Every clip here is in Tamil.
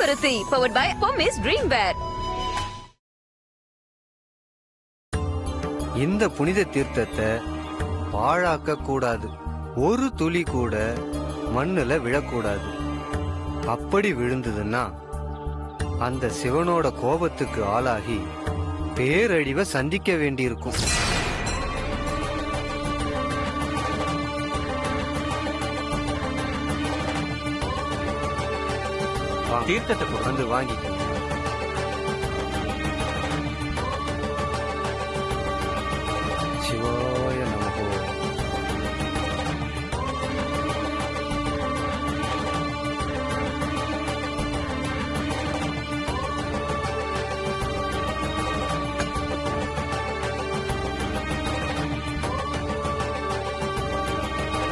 ஒருத்தி powered by Pommes Dreamwear. இந்த புனித தீர்த்தத்தை பாழாக்க கூடாது. ஒரு துளி கூட மண்ணுல விழக்கூடாது. அப்படி விழுந்ததுன்னா அந்த சிவனோட கோபத்துக்கு ஆளாகி பேரழிவை சந்திக்க வேண்டியிருக்கும். தீர்த்தத்தை வந்து வாங்கிக்க. சிவாய நமகோ.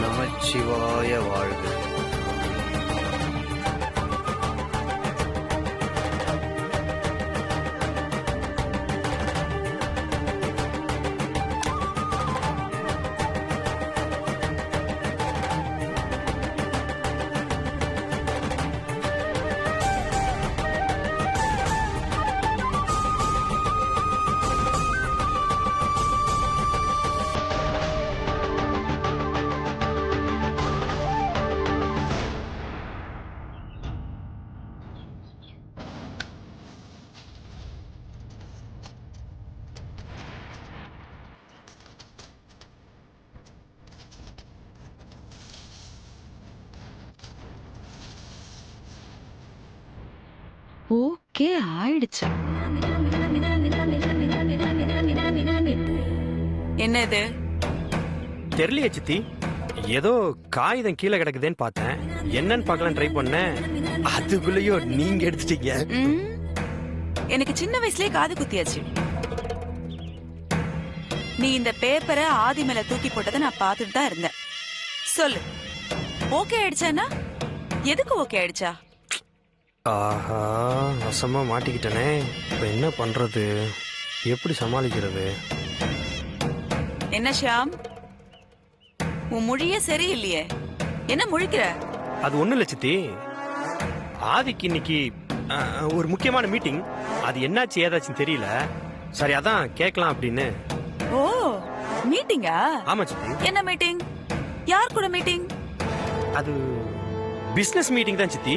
நமச்சிவாய வாழ்க. ஓகே ஆயிடுச்சு. என்னது தெரியலையே சித்தி, ஏதோ காகிதம் கீழே கிடக்குதுன்னு பார்த்தேன். என்னன்னு பார்க்கலாம் ட்ரை பண்ணேன். அதுக்குள்ளேயோ நீங்க எடுத்துட்டீங்க. எனக்கு சின்ன வயசுலயே காது குத்தியாச்சு. நீ இந்த பேப்பரை ஆதி மேல தூக்கி போட்டதை நான் பார்த்துட்டு தான் இருந்தேன். சொல்லு, ஓகே ஆயிடுச்சானா? எதுக்கு ஓகே ஆயிடுச்சா? ஆஹா, வசமா மாட்டிக்கிட்டனே. இப்ப என்ன பண்றது? எப்படி சமாளிக்கிறது? என்ன ஷியாம், உன் மொழியே சரியில்லையே. என்ன முழிக்கிற? அது ஒண்ணு இல்ல சித்தி, ஆதிக்கு இன்னைக்கு ஒரு முக்கியமான மீட்டிங். அது என்னாச்சு ஏதாச்சுன்னு தெரியல. சரி, அதான் கேட்கலாம் அப்படின்னு. ஓ, மீட்டிங்கா? ஆமா சித்தி. என்ன மீட்டிங்? யார் கூட மீட்டிங்? அது பிசினஸ் மீட்டிங் தான் சித்தி.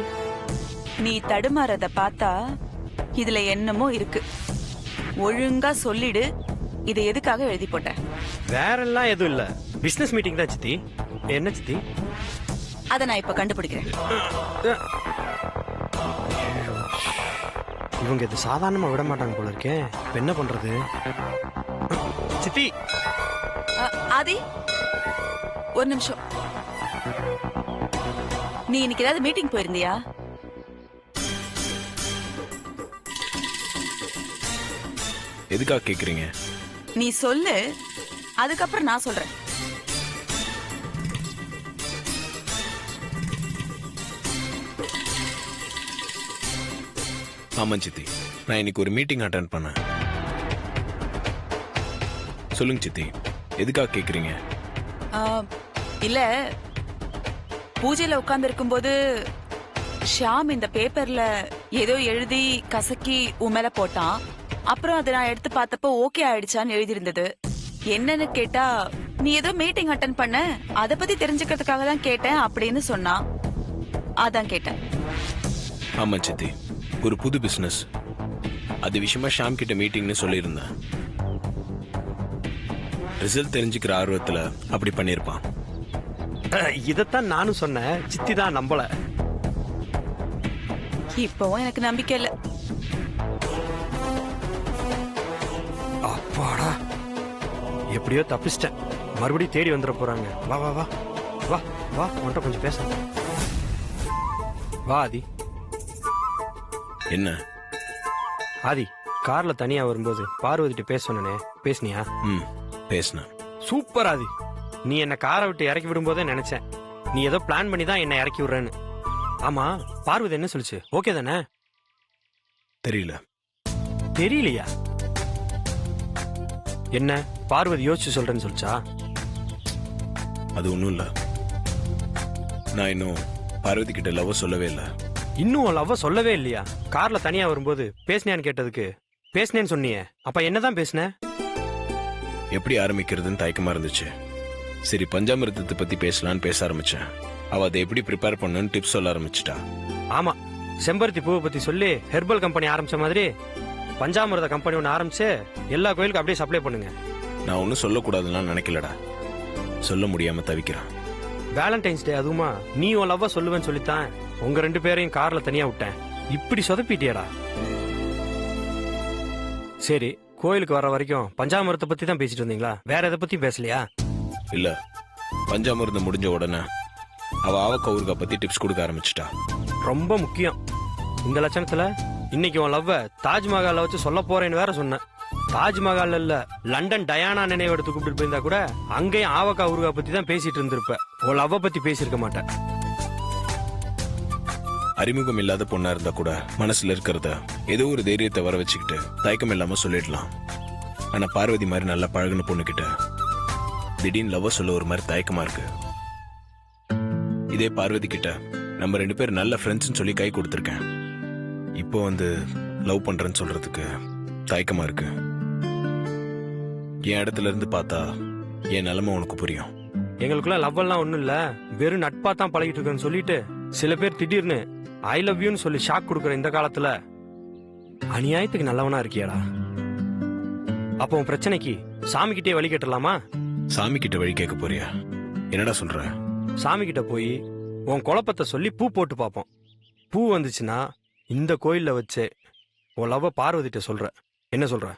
நீ தடுமாறத பார்த்தா இதுல என்னமோ இருக்கு. ஒழுங்கா சொல்லிடு, இதை எதுக்காக எழுதி போட்ட? வேற எல்லாம் எதுவும் இல்ல, பிசினஸ் மீட்டிங் தான் சித்தி. என்ன சித்தி? அத நான் இப்ப கண்டுபிடிக்கிறேன். இவங்க இது சாதாரணமா விட மாட்டாங்க போல இருக்கே. இப்ப என்ன பண்றது? சித்தி, ஆதி ஒரு நிமிஷம். நீ இன்னைக்கு ஏதாவது மீட்டிங் போயிருந்தியா? எதுக்காக கேக்குறீங்க? நீ சொல்லு, அதுக்கப்புறம் நான் சொல்றேன். ஆமா சித்தி, நான் இன்னைக்கு ஒரு மீட்டிங் அட்டெண்ட் பண்ணேன். சொல்லுங்க சித்தி, எதுக்காக கேக்குறீங்க? இல்ல, பூஜையில உட்கார்ந்து இருக்கும்போது ஷியாம் இந்த பேப்பர்ல ஏதோ எழுதி கசக்கி உன் மேல போட்டான். அப்புறம் அதை நான் எடுத்து பார்த்தப்போ ஓகே ஆயிடுச்சான்னு எழுதியிருந்தது. என்னன்னு கேட்டா, நீ ஏதோ மீட்டிங் அட்டெண்ட் பண்ண, அத பத்தி தெரிஞ்சுக்கிறதுக்காக தான் கேட்டேன் அப்படின்னு சொன்னான். அதான் கேட்டேன். ஆமா சித்தி, ஒரு புது பிசினஸ், அது விஷயமா ஷாம் கிட்ட மீட்டிங்னு சொல்லியிருந்தேன். ரிசல்ட் தெரிஞ்சுக்கிற ஆர்வத்துல அப்படி பண்ணிருப்பான். இதத்தான் நானும் சொன்னேன். சித்தி தான் நம்பல. இப்பவும் எனக்கு நம்பிக்கை இல்ல. அப்பாடா, எப்படியோ தப்பிச்சிட்டேன். மறுபடியும் தேடி வந்துட போறாங்க. வா வா வா வா வா, உன்கிட்ட கொஞ்சம் பேச. வா ஆதி. என்ன ஆதி, கார்ல தனியா வரும்போது பார்வதிட்ட பேச சொன்னனே, பேசுனியா? பேசினேன். சூப்பர் ஆதி. நீ என்ன காரை விட்டு இறக்கி விடும்போதே நினைச்சேன் நீ ஏதோ பிளான் பண்ணி தான் என்ன இறக்கி விடுறேன்னு. ஆமா, பார்வதி என்ன சொல்லுச்சு? ஓகே தானே? தெரியல. தெரியலையா? என்ன பார்வதி யோசிச்சு சொல்றேன்னு சொல்லிச்சா? அது ஒண்ணும் இல்ல, நான் இன்னும் பார்வதி கிட்ட லவ் சொல்லவே இல்லை. இன்னும் உன் லவ்வ சொல்லவே இல்லையா? கார்ல தனியா வரும்போது பேசினியான்னு கேட்டதுக்கு பேசினேன்னு சொன்னியே, அப்ப என்னதான் பேசின? எப்படி ஆரம்பிக்கிறதுன்னு தயக்கமா இருந்துச்சு. சரி பஞ்சாமிர்தத்தை பத்தி பேசலான்னு பேச ஆரம்பிச்சேன். அவ அதை எப்படி ப்ரிப்பேர் பண்ணணும்னு டிப்ஸ் சொல்ல ஆரம்பிச்சிட்டா. ஆமா, செம்பருத்தி பூவை பத்தி சொல்லி ஹெர்பல் கம்பெனி ஆரம்பிச்ச மாதிரி பஞ்சாமிர்த கம்பெனி ஒன்று ஆரம்பிச்சு எல்லா கோயிலுக்கும் அப்படியே சப்ளை பண்ணுங்க. நான் ஒன்னும் சொல்லக்கூடாதுன்னா நினைக்கலடா, சொல்ல முடியாம தவிக்கிறேன். வேலண்டைன்ஸ் டே அதுவுமா நீ உன் லவ்வ சொல்லுவேன்னு சொல்லித்தான் உங்க 2 பேரையும் கார்ல தனியா விட்டேன். இப்படி சொதப்பிட்டியடா. சரி, கோயிலுக்கு வர வரைக்கும் பஞ்சாமிரத்தை பத்தி தான் பேசிட்டு இருந்தீங்களா? வேற எதை பத்தி பேசலையா? இல்ல, பஞ்சாமிர்தம் முடிஞ்ச உடனே அவ ஆவக்காய் ஊறுகாய் பத்தி டிப்ஸ் கொடுக்க ஆரம்பிச்சிட்டா. ரொம்ப முக்கியம். இந்த லட்சணத்துல இன்னைக்கு உன் லவ்வ தாஜ்மஹாலை வச்சு சொல்ல போறேன்னு வேற சொன்னேன். தாஜ்மஹால் இல்ல, லண்டன் டயானா நினைவு எடுத்து கூப்பிட்டு போயிருந்தா கூட அங்கேயும் ஆவக்காய் ஊறுகாய் பத்தி தான் பேசிட்டு இருந்திருப்ப. உன் லவ்வ பத்தி பேசியிருக்க மாட்டேன். அறிமுகம் இல்லாத பொண்ணா இருந்தா கூட மனசுல இருக்கிறத ஏதோ ஒரு தைரியத்தை வர வச்சுக்கிட்டு தயக்கம் இல்லாம சொல்லிடலாம். ஆனா பார்வதி மாதிரி நல்லா பழகுன பொண்ணுகிட்ட திடீர்னு லவ் சொல்ல ஒரு மாதிரி தயக்கமா இருக்கு. இதே பார்வதி கிட்ட நம்ம 2 பேர் நல்ல ஃப்ரெண்ட்ஸ்னு சொல்லி கை கொடுத்துருக்கேன். இப்போ வந்து லவ் பண்றேன்னு சொல்றதுக்கு தயக்கமா இருக்கு. என் இடத்துல இருந்து பார்த்தா என் நிலைமை உனக்கு புரியும். எங்களுக்குள்ள லவ் எல்லாம் ஒண்ணும் இல்ல, வெறும் நட்பா தான் பழகிட்டு இருக்கேன்னு சொல்லிட்டு சில பேர் திடீர்னு ஐ லவ் யூன்னு சொல்லி ஷாக் கொடுக்குற இந்த காலத்துல அநியாயத்துக்கு நல்லவனா இருக்கியாடா. அப்போ உன் பிரச்சனைக்கு சாமி கிட்டே வழி கேட்டலாமா? சாமி கிட்ட வழி கேட்க போறியா? என்னடா சொல்ற? சாமி கிட்ட போய் உன் குழப்பத்தை சொல்லி பூ போட்டு பார்ப்போம். பூ வந்துச்சுன்னா இந்த கோயில்ல வச்சு உன் லவ்வ பார்வதிட்ட சொல்ற. என்ன சொல்ற?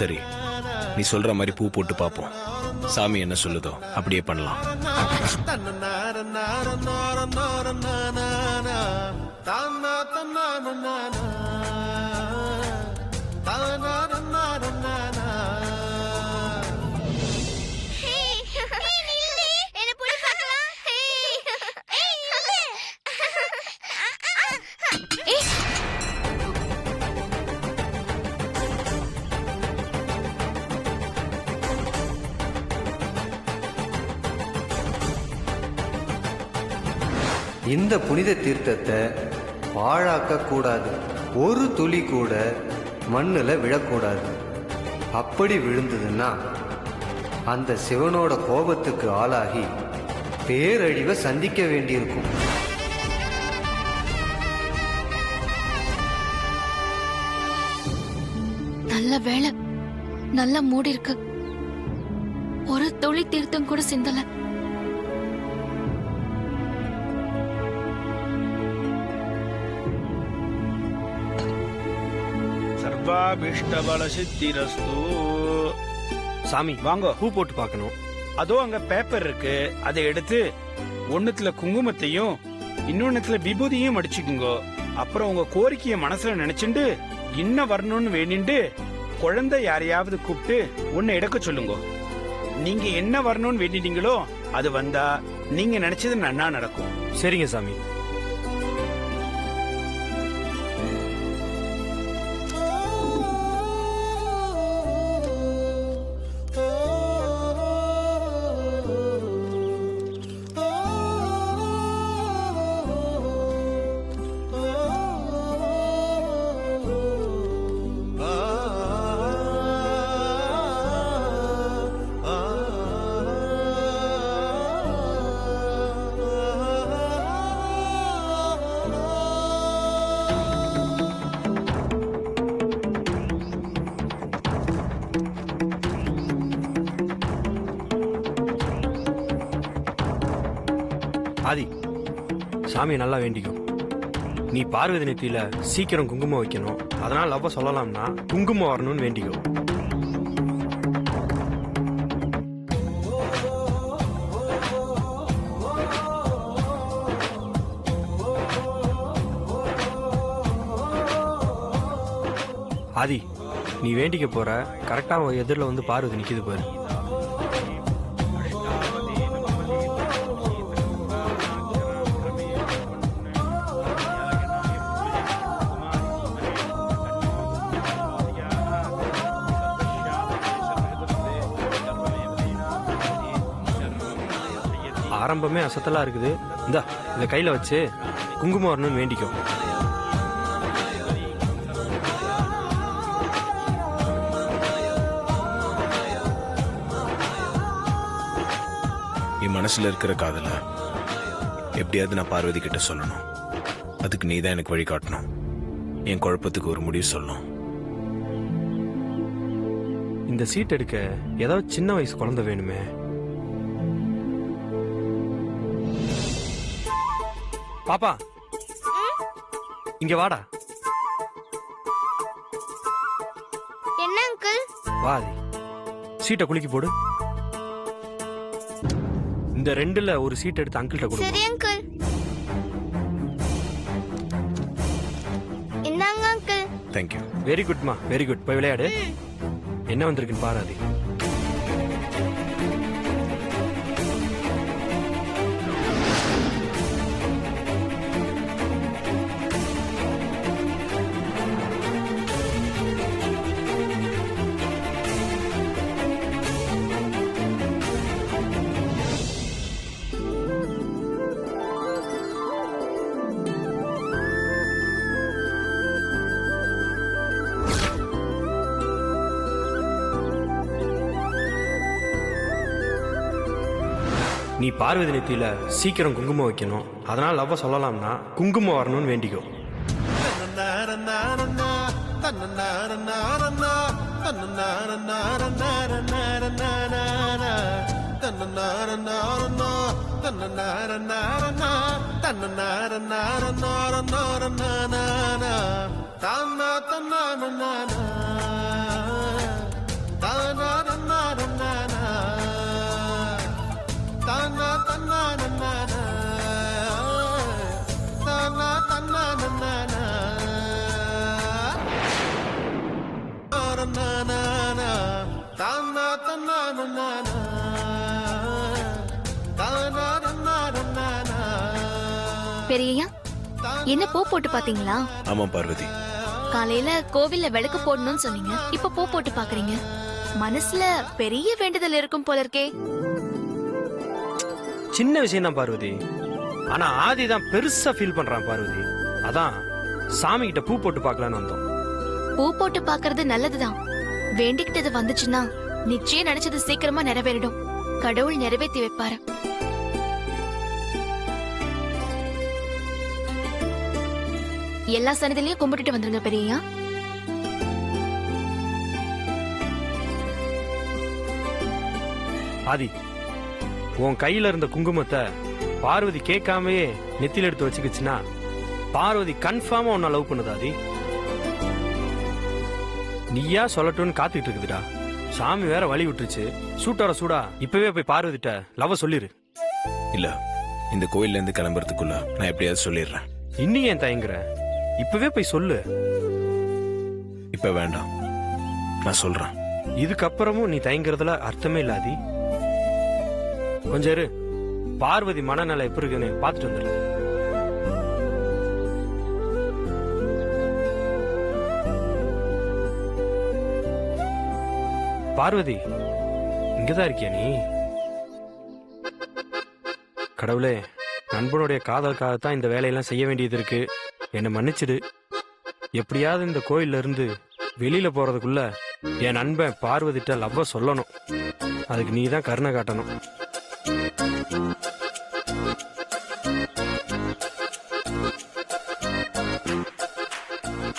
சரி, நீ சொல்ற மாதிரி பூ போட்டு பாப்போம். சாமி என்ன சொல்லுதோ அப்படியே பண்ணலாம். இந்த புனித தீர்த்தத்தை பாழாக்க கூடாது. ஒரு துளி கூட மண்ணுல விழக்கூடாது. அப்படி விழுந்ததுன்னா அந்த சிவனோட கோபத்துக்கு ஆளாகி பேரழிவை சந்திக்க வேண்டியிருக்கும். நல்ல வேளை, நல்லா மூடி இருக்கு. ஒரு துளி தீர்த்தம் கூட சிந்தல. சாமி வாங்க. பூ போட்டு பார்க்கணும். அதோ அங்க பேப்பர் இருக்கு, அதை எடுத்து ஒண்ணுத்துல குங்குமத்தையும் இன்னொன்னுத்துல விபூதியும் அடிச்சுக்குங்க. அப்புறம் உங்க கோரிக்கைய மனசுல நினைச்சுண்டு இன்ன வரணும்னு வேண்டிண்டு குழந்தை யாரையாவது கூப்பிட்டு ஒன்னு எடுக்க சொல்லுங்க. நீங்க என்ன வரணும்னு வேண்டிட்டீங்களோ அது வந்தா நீங்க நினைச்சது நன்னா நடக்கும். சரிங்க சாமி. ஆதி, சாமி நல்லா வேண்டிக்கும். நீ பார்வதி நெத்தியில சீக்கிரம் குங்குமம் வைக்கணும். அதனால லவ்வ சொல்லலாம்னா குங்குமம் வரணும்னு வேண்டிக்கும். ஆதி, நீ வேண்டிக்க போற கரெக்டா எதிரில் வந்து பார்வதி நிக்குது பாரு. ஆரம்பமே அசத்தலா இருக்குது. இந்தா இந்த கையில வச்சு குங்குமம் வரணும்னு வேண்டிக்கோ. என் மனசுல இருக்கிற காதல எப்படியாவது நான் பார்வதி கிட்ட சொல்லணும். அதுக்கு நீ தான் எனக்கு வழி காட்டணும். என் குழப்பத்துக்கு ஒரு முடிவு சொல்லணும். இந்த சீட் எடுக்க ஏதாவது சின்ன வயசு குழந்தை வேணுமே. பாப்பா இங்க வாடா. என்ன அங்கிள்? வாதி சீட்டை குலுக்கி போடு. இந்த ரெண்டுல ஒரு சீட் எடுத்து அங்கிள்கிட்ட கொடு. சரி அங்கிள். இந்தாங்க அங்கிள். தேங்க்யூ. வெரி குட்மா, வெரி குட். போய் விளையாடு. என்ன வந்திருக்குன்னு பாராதி. நீ பார்வதி நெத்தியில சீக்கிரம் குங்குமம் வைக்கணும். அதனால லவ்வ சொல்லலாம்னா குங்குமம் வரணும்னு வேண்டிக்கோ. பெரியய்யா, என்ன பூ போட்டு பாத்தீங்களா? ஆமா பார்வதி. காலையில கோவில்ல விளக்கு போடணும்னு சொன்னீங்க. இப்ப பூ போட்டு பாக்குறீங்க. மனசுல பெரிய வேண்டுதல் இருக்கும் போல இருக்கே. சின்ன விஷயம் தான் பார்வதி. ஆனா ஆதி தான் பெருசா ஃபீல் பண்றான் பார்வதி. அதான் சாமி கிட்ட பூ போட்டு பார்க்கலான்னு வந்தோம். பூ போட்டு பாக்குறது நல்லதுதான். வேண்டிக்கிட்டது வந்துச்சுன்னா நிச்சயம் நினைச்சது சீக்கிரமா நிறைவேறிடும். கடவுள் நிறைவேற்றி வைப்பாரு. எல்லா சன்னதிலையும் கும்பிட்டுட்டு வந்துருங்க பெரியய்யா. ஆதி, உன் கையில இருந்த குங்குமத்தை பார்வதி கேட்காமயே நெத்தில எடுத்து வச்சுக்கிச்சுன்னா பார்வதி கன்ஃபார்மா உன்னை லவ் பண்ணுது. ஆதி, நீயா சொல்லட்டும்னு காத்துக்கிட்டு இருக்குதுடா. சாமி வேற வழி விட்டுருச்சு. சூட்டோட சூடா இப்பவே போய் பார்வதிட்ட லவ் சொல்லிரு. இல்ல, இந்த கோயில்ல இருந்து கிளம்புறதுக்குள்ள நான் எப்படியாவது சொல்லிடுறேன். இன்னும் ஏன் தயங்குற? இப்பவே போய் சொல்லு. இப்ப வேண்டாம், நான் சொல்றேன். இதுக்கப்புறமும் நீ தயங்குறதுல அர்த்தமே இல்லாதி. கொஞ்சம் இரு, பார்வதி மனநல எப்படி இருக்குன்னு பாத்துட்டு வந்துடலாம். பார்வதி, இங்கதான் இருக்கியா நீ? கடவுளே, நண்பனுடைய காதலுக்காகத்தான் இந்த வேலையெல்லாம் செய்ய வேண்டியது இருக்கு. என்னை மன்னிச்சிடு. எப்படியாவது இந்த கோயில்ல இருந்து வெளியில போறதுக்குள்ள என் நண்பன் பார்வதிட்ட லவ்வ சொல்லணும். அதுக்கு நீ தான் கருணை காட்டணும்.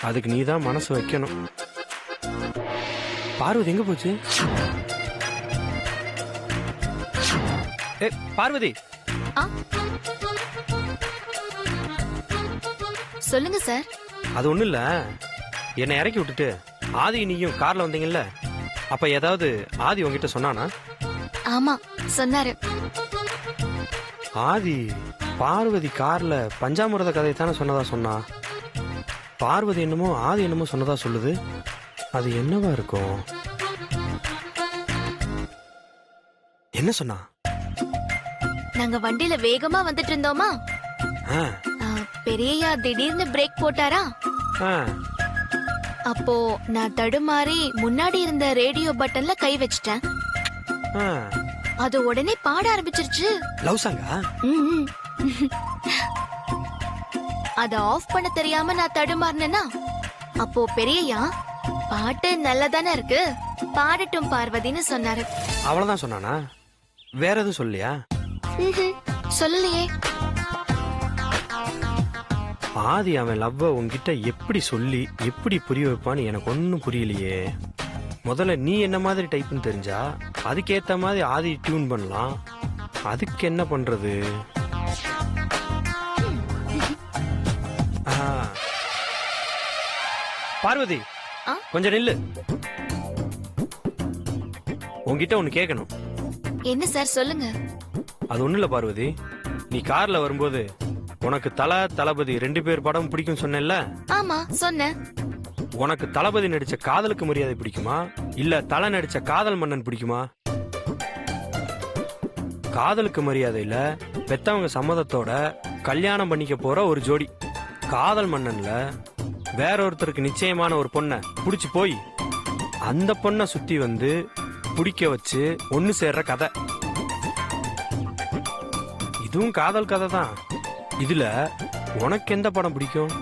அதுக்கு நீ தான் மனசு வைக்கணும். பார்வதி எங்க போச்சு? பார்வதி, சொல்லுங்க சார். அது ஒண்ணும் இல்ல, என்னை இறக்கி விட்டுட்டு ஆதி நீயும் கார்ல வந்தீங்கல்ல, அப்ப ஏதாவது ஆதி உங்ககிட்ட சொன்னானா? ஆமா, சொன்னாரு. ஆதி பார்வதி கார்ல பஞ்சாமிரத கதையை தானே சொன்னதா சொன்னா. பார்வதி என்னமோ ஆதி என்னமோ சொன்னதா சொல்லுது. அது என்னவா இருக்கும்? என்ன சொன்னா? நாங்க வண்டியில வேகமா வந்துட்டு இருந்தோமா, ஆ, பெரியய்யா திடீர்னு பிரேக் போட்டாரா. ஆ, அப்போ நான் தடுமாறி முன்னாடி இருந்த ரேடியோ பட்டன்ல கை வச்சிட்டேன். ஆ. அது உடனே பாட ஆரம்பிச்சிருச்சு. லவ் சாங்கா? ம்ம். அத ஆஃப் பண்ண தெரியாம நான் தடுமாறினேனா அப்போ பெரியய்யா பாட்டு நல்லதானே இருக்கு, பாடட்டும் பார்வதின்னு சொன்னாரு. அவ்வளவுதான் சொன்னானா? வேற எதுவும் சொல்லியா? ம்ஹும். சொல்லலையே. ஆதி அவன் லவ்வ உன்கிட்ட எப்படி சொல்லி எப்படி புரிய வைப்பான்னு எனக்கு ஒன்னும் புரியலையே. முதல்ல நீ என்ன மாதிரி டைப்னு தெரிஞ்சா அதுக்கேத்த மாதிரி ஆதி டியூன் பண்ணலாம். அதுக்கு என்ன பண்றது? ஆ. பார்வதி ஆ? கொஞ்சம் நில்லு. உன்கிட்ட ஒன்னு கேட்கணும். என்ன சார் சொல்லுங்க. அது ஒண்ணு இல்ல பார்வதி, நீ கார்ல வரும்போது உனக்கு தளபதி 2 பேர் படம் பிடிக்கும் சொன்னேல்ல? ஆமா சொன்னேன். உனக்கு தளபதி நடிச்ச காதலுக்கு மரியாதை பிடிக்குமா இல்ல தல நடிச்ச காதல் மன்னன் பிடிக்குமா? காதலுக்கு மரியாதையில பெத்தவங்க சம்மதத்தோட கல்யாணம் பண்ணிக்க போற ஒரு ஜோடி. காதல் மன்னன்ல வேற ஒருத்தருக்கு நிச்சயமான ஒரு பொண்ண புடிச்சு போய் அந்த பொண்ண சுத்தி வந்து பிடிக்க வச்சு ஒன்னு சேர்ற கதை. இதுவும் காதல் கதை தான். இதுல உனக்கு எந்த படம் பிடிக்கும்?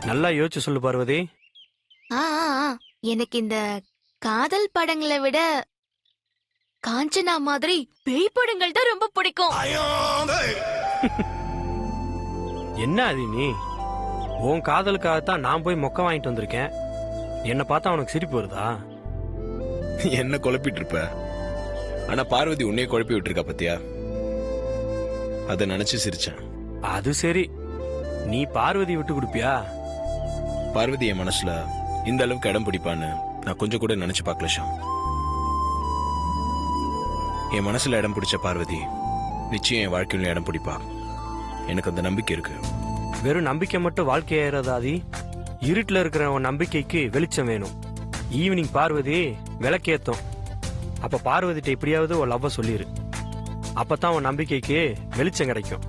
நல்லா யோசிச்சு சொல்லு பார்வதி. ஆ, ஆ, ஆ. எனக்கு இந்த காதல் படங்களை விட காஞ்சனா மாதிரி பேய் படங்கள் தான் ரொம்ப பிடிக்கும். என்ன அது நீ? உன் காதலுக்காகத்தான் நான் போய் மொக்க வாங்கிட்டு வந்திருக்கேன். என்ன பார்த்தா உனக்கு சிரிப்பு வருதா? என்ன குழப்பிட்டு இருப்ப? ஆனா பார்வதி உன்னைய குழப்பி விட்டுருக்கா பத்தியா? அத நினைச்சு சிரிச்சேன். அது சரி, நீ பார்வதி விட்டு கொடுப்பியா? பார்வதி என் மனசுல இந்த அளவுக்கு இடம் பிடிப்பான்னு நான் கொஞ்சம் கூட நினைச்சு பார்க்கல ஷாம். என் மனசுல இடம் பிடிச்ச பார்வதி நிச்சயம் என் வாழ்க்கையில இடம் பிடிப்பா. எனக்கு அந்த நம்பிக்கை இருக்கு. வெறும் நம்பிக்கை மட்டும் வாழ்க்கையாயிராதாதி. இருட்டுல இருக்கிற உன் நம்பிக்கைக்கு வெளிச்சம் வேணும். ஈவினிங் பார்வதி விளக்கேத்தும். அப்ப பார்வதிட்ட எப்படியாவது ஒரு லவ்வ சொல்லிரு. அப்பதான் உன் நம்பிக்கைக்கு வெளிச்சம் கிடைக்கும்.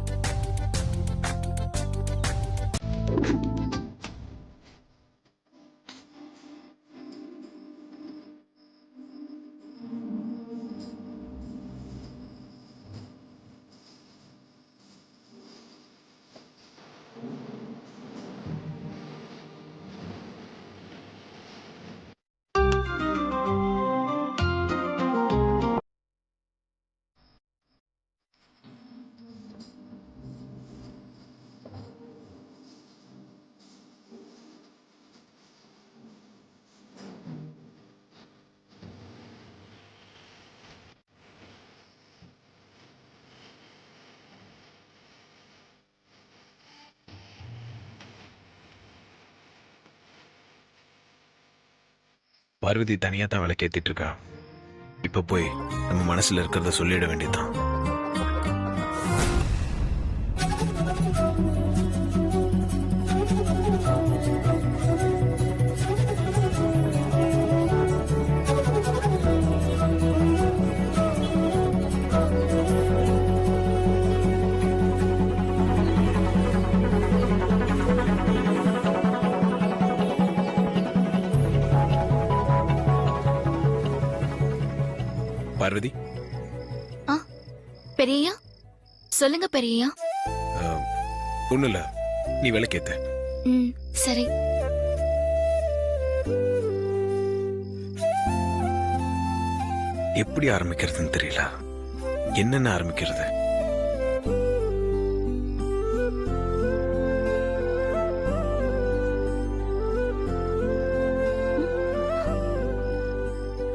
பார்வதி தனியா தான் விளக்கேத்திட்டு இருக்கா. இப்ப போய் நம்ம மனசுல இருக்கிறத சொல்லிட வேண்டியதுதான். பார்வதி, பெரியய்யா சொல்லுங்க பெரியய்யா. ஒண்ணு இல்ல, நீ விளக்கேத்த. ம் சரி. எப்படி ஆரம்பிக்கிறதுன்னு தெரியல. என்னென்ன ஆரம்பிக்கிறது?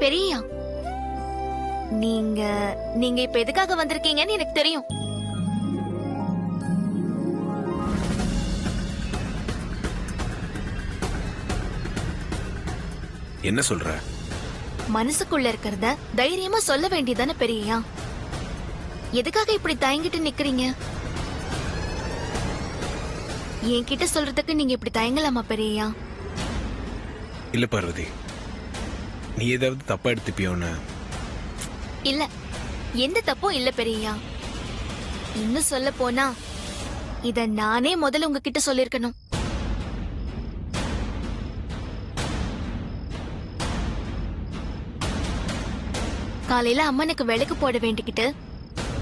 பெரியய்யா நீங்க இப்ப எதுக்காக வந்திருக்கீங்கன்னு எனக்கு தெரியும். என்ன சொல்ற? மனசுக்குள்ள இருக்கிறத தைரியமா சொல்ல வேண்டியதானே பெரியய்யா. எதுக்காக இப்படி தயங்கிட்டு நிக்கிறீங்க? என்கிட்ட சொல்றதுக்கு நீங்க இப்படி தயங்கலாமா பெரியய்யா? இல்ல பார்வதி, நீ ஏதாவது தப்பா எடுத்துப்பியோன்னு. இல்ல, எந்த தப்பும் இல்ல பெரியய்யா. இன்னும் சொல்ல போனா இத நானே முதல்ல உங்ககிட்ட சொல்லிருக்கணும். காலையில அம்மனுக்கு விளக்கு போட வேண்டிக்கிட்டு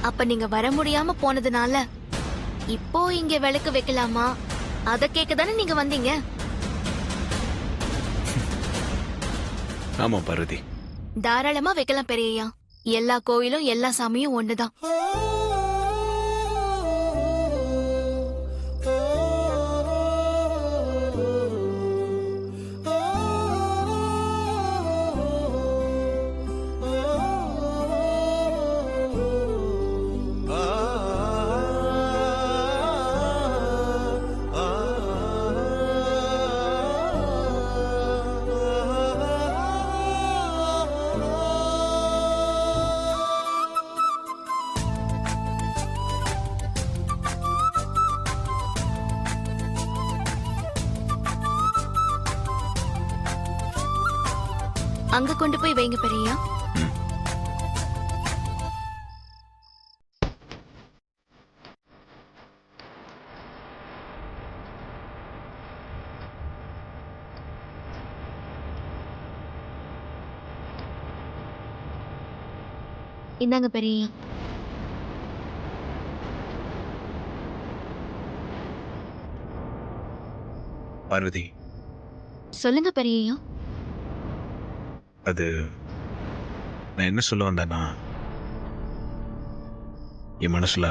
அப்ப நீங்க வர முடியாம போனதுனால இப்போ இங்க விளக்கு வைக்கலாமா அத கேட்க தானே நீங்க வந்தீங்க. ஆமா பார்வதி. தாராளமா வைக்கலாம் பெரியய்யா. எல்லா கோயிலும் எல்லா சாமியும் ஒண்ணுதான். அங்க கொண்டு போய் வைங்க பெரியய்யா. இந்தாங்க பெரியய்யா. பார்வதி, சொல்லுங்க பெரியய்யா. அது நான் என்ன சொல்ல வந்தேன்னா, என் மனசுல